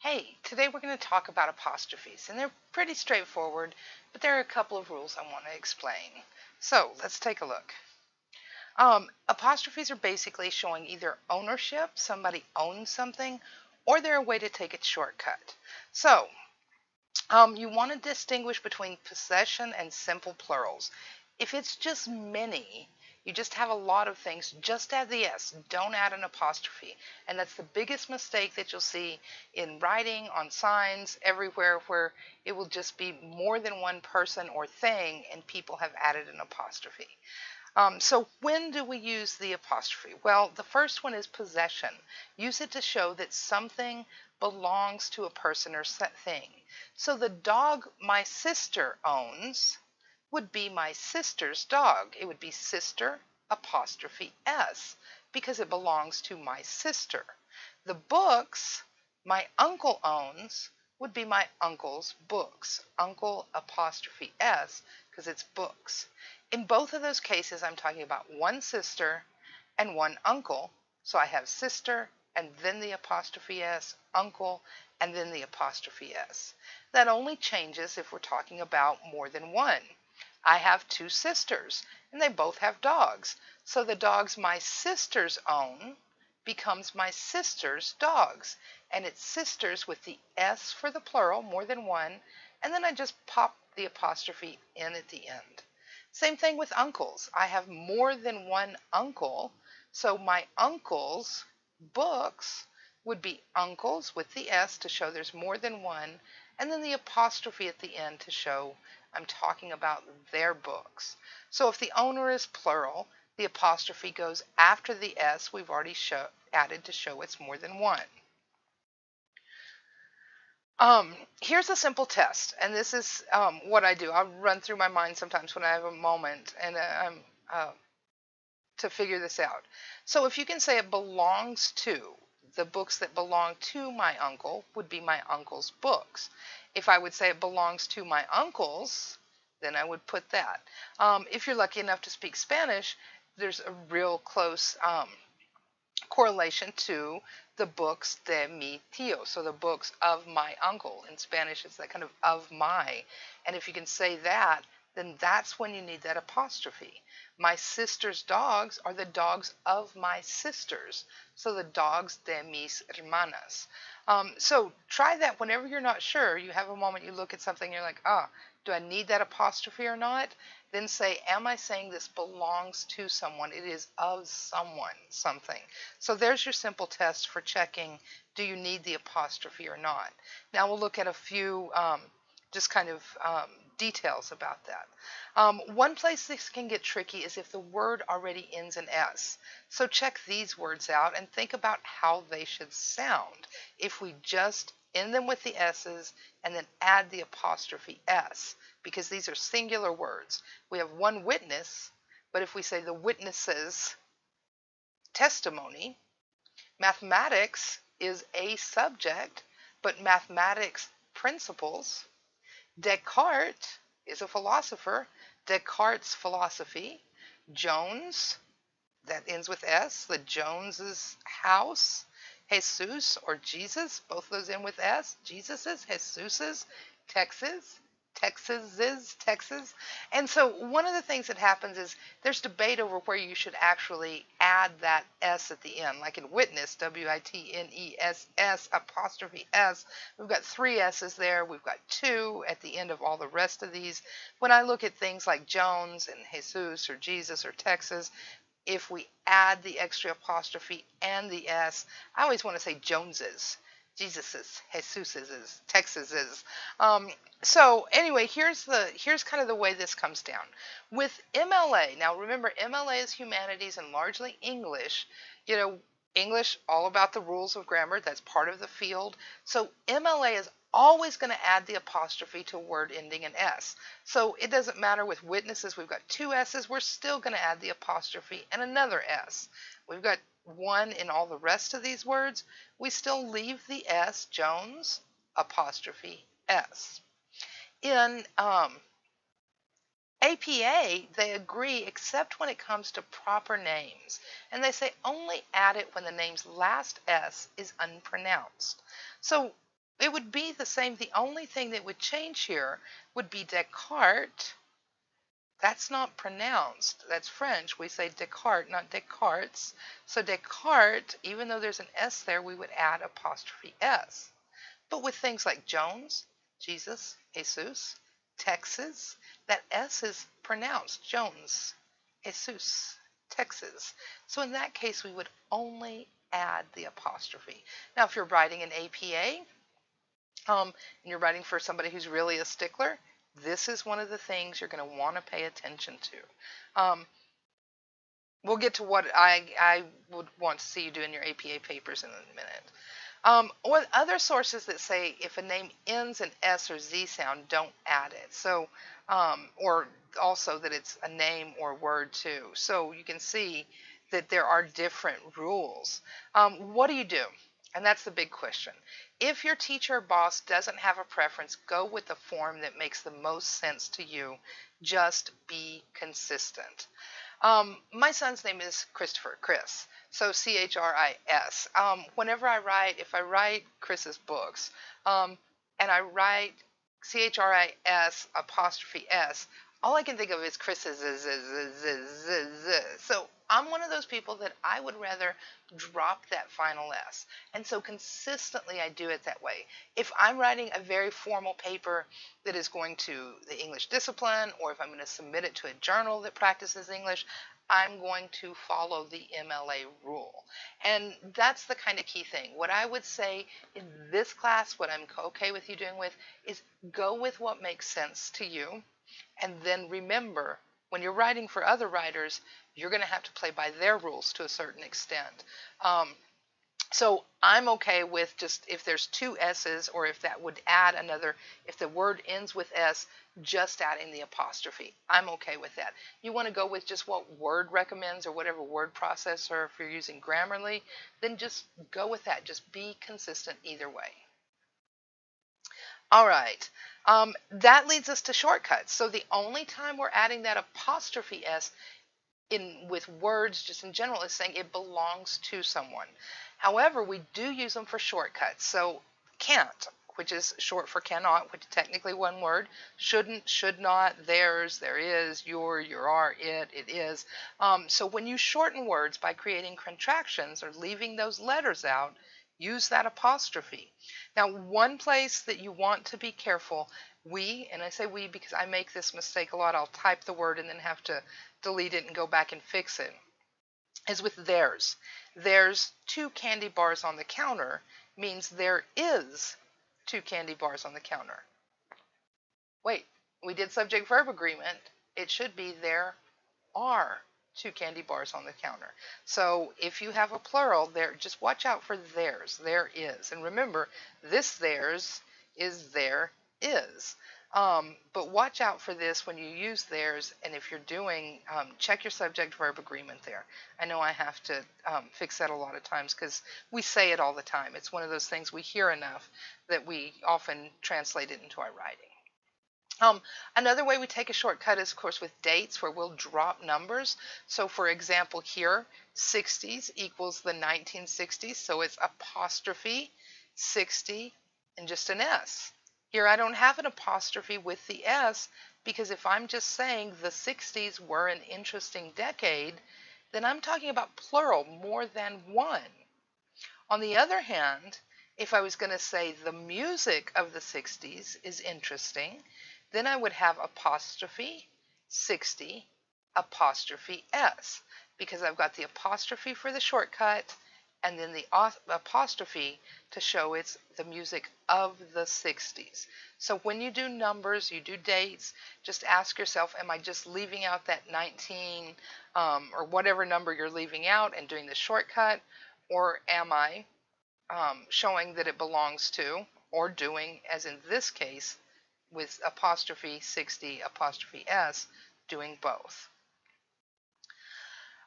Hey, today we're going to talk about apostrophes, and they're pretty straightforward, but there are a couple of rules I want to explain. So let's take a look. Apostrophes are basically showing either ownership, somebody owns something, or they're a way to take a shortcut. So you want to distinguish between possession and simple plurals. If it's just many, you just have a lot of things, just add the S, don't add an apostrophe. And that's the biggest mistake that you'll see in writing, on signs, everywhere, where it will just be more than one person or thing and people have added an apostrophe. So when do we use the apostrophe? Well, the first one is possession. Use it to show that something belongs to a person or thing. So the dog my sister owns would be my sister's dog. It would be sister apostrophe S because it belongs to my sister. The books my uncle owns would be my uncle's books. Uncle apostrophe S because it's books. In both of those cases, I'm talking about one sister and one uncle. So I have sister and then the apostrophe S, uncle, and then the apostrophe S. That only changes if we're talking about more than one. I have two sisters, and they both have dogs. So the dogs my sisters own becomes my sister's dogs. And it's sisters with the S for the plural, more than one, and then I just pop the apostrophe in at the end. Same thing with uncles. I have more than one uncle, so my uncle's books would be uncles with the S to show there's more than one, and then the apostrophe at the end to show I'm talking about their books. So if the owner is plural, the apostrophe goes after the S we've already added to show it's more than one. Here's a simple test, and this is what I do. I'll run through my mind sometimes when I have a moment and to figure this out. So if you can say it belongs to, the books that belong to my uncle would be my uncle's books. If I would say it belongs to my uncles, then I would put that. If you're lucky enough to speak Spanish, there's a real close correlation to the books de mi tío, so the books of my uncle. In Spanish, it's that kind of my. And if you can say that, then that's when you need that apostrophe. My sister's dogs are the dogs of my sisters, so the dogs de mis hermanas. So try that whenever you're not sure. You have a moment, you look at something, you're like, do I need that apostrophe or not? Then say, am I saying this belongs to someone? It is of someone, something. So there's your simple test for checking, do you need the apostrophe or not? Now we'll look at a few just kind of details about that. One place this can get tricky is if the word already ends in S. So check these words out and think about how they should sound if we just end them with the S's and then add the apostrophe S, because these are singular words. We have one witness, but if we say the witness's testimony, mathematics is a subject, but mathematics principles. Descartes is a philosopher. Descartes' philosophy. Jones, that ends with S, the Joneses' house. Jesus or Jesus, both of those end with S. Jesus's, Jesus's, Texas. Texas. And so one of the things that happens is there's debate over where you should actually add that S at the end. Like in witness, W-I-T-N-E-S-S apostrophe S. We've got 3 S's there. We've got 2 at the end of all the rest of these. When I look at things like Jones and Jesus or Jesus or Texas, if we add the extra apostrophe and the S, I always want to say Joneses. Jesus's, Jesus's, Texas's. So anyway, here's kind of the way this comes down. With MLA, now remember MLA is humanities and largely English. English, all about the rules of grammar. That's part of the field. So MLA is always going to add the apostrophe to a word ending in S. So it doesn't matter with witnesses. We've got 2 S's. We're still going to add the apostrophe and another S. We've got 1 in all the rest of these words. We still leave the S, Jones, apostrophe S. In APA, they agree except when it comes to proper names. And they say only add it when the name's last S is unpronounced. So It would be the same. The only thing that would change here would be Descartes. That's not pronounced. That's French. We say Descartes, not Descartes. So Descartes, even though there's an S there, we would add apostrophe S. But with things like Jones, Jesus, Jesus, Texas, that S is pronounced Jones, Jesus, Texas. So in that case, we would only add the apostrophe. Now, if you're writing an APA, and you're writing for somebody who's really a stickler, this is one of the things you're going to want to pay attention to. We'll get to what I would want to see you do in your APA papers in a minute. Or other sources that say if a name ends in S or Z sound, don't add it. So, or also that it's a name or word too. So you can see that there are different rules. What do you do? And that's the big question. If your teacher or boss doesn't have a preference, go with the form that makes the most sense to you. Just be consistent. My son's name is Christopher, Chris. So Chris. Whenever I write, if I write Chris's books, and I write Chris apostrophe S, all I can think of is Chris's. So I'm one of those people that I would rather drop that final S. And so consistently I do it that way. If I'm writing a very formal paper that is going to the English discipline, or if I'm going to submit it to a journal that practices English, I'm going to follow the MLA rule. And that's the kind of key thing. What I would say in this class, what I'm okay with you doing with, is go with what makes sense to you. And then remember, when you're writing for other writers, you're going to have to play by their rules to a certain extent. So I'm okay with just if there's two S's, or if that would add another, if the word ends with S, just adding the apostrophe. I'm okay with that. You want to go with just what Word recommends, or whatever word processor, if you're using Grammarly, then just go with that. Just be consistent either way. All right, that leads us to shortcuts. So the only time we're adding that apostrophe S with words just in general is saying it belongs to someone. However, we do use them for shortcuts. So can't, which is short for cannot, which is technically one word. Shouldn't, should not, theirs, there is, your are, it is. So when you shorten words by creating contractions or leaving those letters out, use that apostrophe. Now, one place that you want to be careful, and I say we because I make this mistake a lot, I'll type the word and then have to delete it and go back and fix it, is with theirs. There's 2 candy bars on the counter means there is 2 candy bars on the counter. Wait, we did subject-verb agreement. It should be there are 2 candy bars on the counter. So if you have a plural there, just watch out for theirs. There is. And remember, this theirs is there is. But watch out for this when you use theirs, and if you're doing, check your subject-verb agreement there. I know I have to fix that a lot of times because we say it all the time. It's one of those things we hear enough that we often translate it into our writing. Another way we take a shortcut is, of course, with dates, where we'll drop numbers. So, for example, here, 60s equals the 1960s, so it's apostrophe 60 and just an S. Here I don't have an apostrophe with the S, because if I'm just saying the 60s were an interesting decade, then I'm talking about plural, more than one. On the other hand, if I was going to say the music of the 60s is interesting, then I would have apostrophe 60 apostrophe S, because I've got the apostrophe for the shortcut and then the apostrophe to show it's the music of the 60s. So when you do numbers, you do dates, just ask yourself, am I just leaving out that 19 or whatever number you're leaving out and doing the shortcut, or am I showing that it belongs to, or doing, as in this case, with apostrophe 60 apostrophe S, doing both.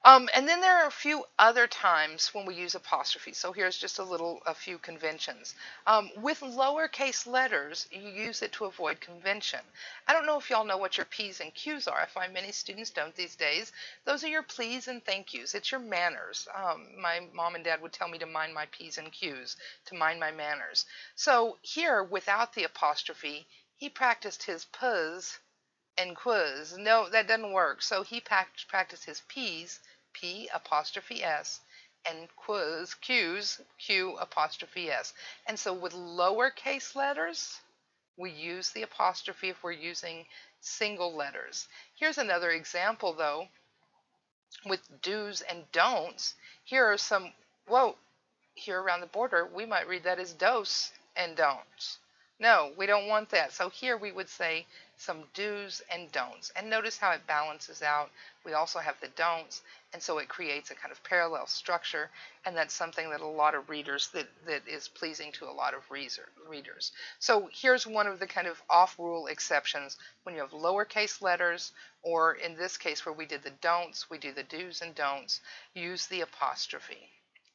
And then there are a few other times when we use apostrophes. So here's just a few conventions. With lowercase letters, you use it to avoid convention. I don't know if y'all know what your P's and Q's are. I find many students don't these days. Those are your please and thank yous. It's your manners. My mom and dad would tell me to mind my P's and Q's, to mind my manners. So here, without the apostrophe, he practiced his P's and quiz. No, that doesn't work. So he practiced his P's, P apostrophe S, and quiz, Q's, Q apostrophe S. And so with lowercase letters, we use the apostrophe if we're using single letters. Here's another example though. With do's and don'ts, here are some, whoa, here around the border, we might read that as dos and don'ts. No, we don't want that. So here we would say some do's and don'ts. And notice how it balances out. We also have the don'ts, and so it creates a kind of parallel structure, and that's something that a lot of readers, that is pleasing to a lot of readers. So here's one of the kind of off-rule exceptions. When you have lowercase letters, or in this case where we did the don'ts, we do the do's and don'ts, use the apostrophe.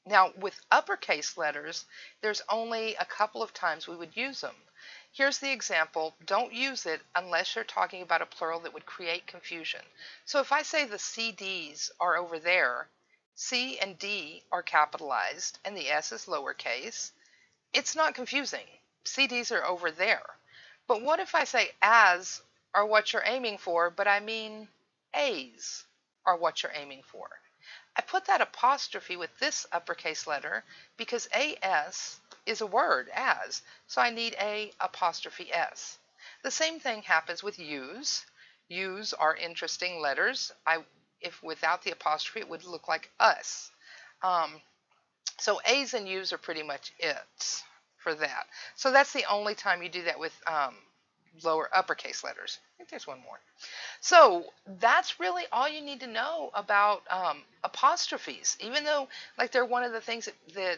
Now, with uppercase letters, there's only a couple of times we would use them. Here's the example. Don't use it unless you're talking about a plural that would create confusion. So if I say the CDs are over there, C and D are capitalized and the S is lowercase, it's not confusing. CDs are over there. But what if I say as are what you're aiming for, but I mean A's are what you're aiming for? I put that apostrophe with this uppercase letter because AS is a word, as, so I need a apostrophe S. The same thing happens with U's. U's are interesting letters. If without the apostrophe, it would look like us. So A's and U's are pretty much it for that. So that's the only time you do that with uppercase letters. I think there's one more. So that's really all you need to know about apostrophes. Even though like they're one of the things that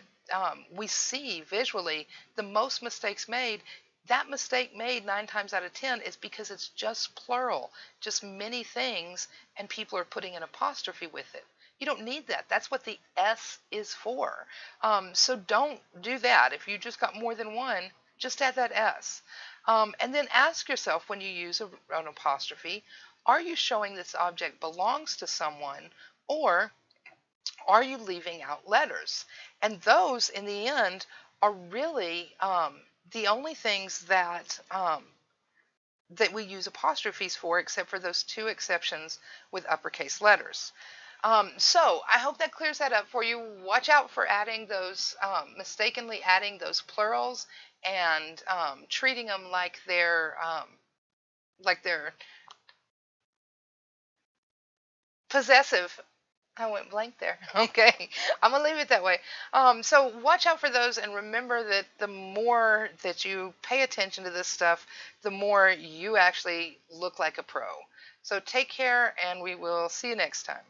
we see visually the most mistakes made, that mistake made 9 times out of 10 is because it's just plural, just many things, and people are putting an apostrophe with it. You don't need that. That's what the S is for. So don't do that. If you just got more than one, just add that S. And then ask yourself when you use an apostrophe, are you showing this object belongs to someone, or are you leaving out letters? And those, in the end, are really the only things that that we use apostrophes for, except for those 2 exceptions with uppercase letters. So I hope that clears that up for you. Watch out for adding those, mistakenly adding those plurals and treating them like they're possessive. I went blank there. Okay, I'm gonna leave it that way. So watch out for those, and remember that the more that you pay attention to this stuff, the more you actually look like a pro. So take care, and we will see you next time.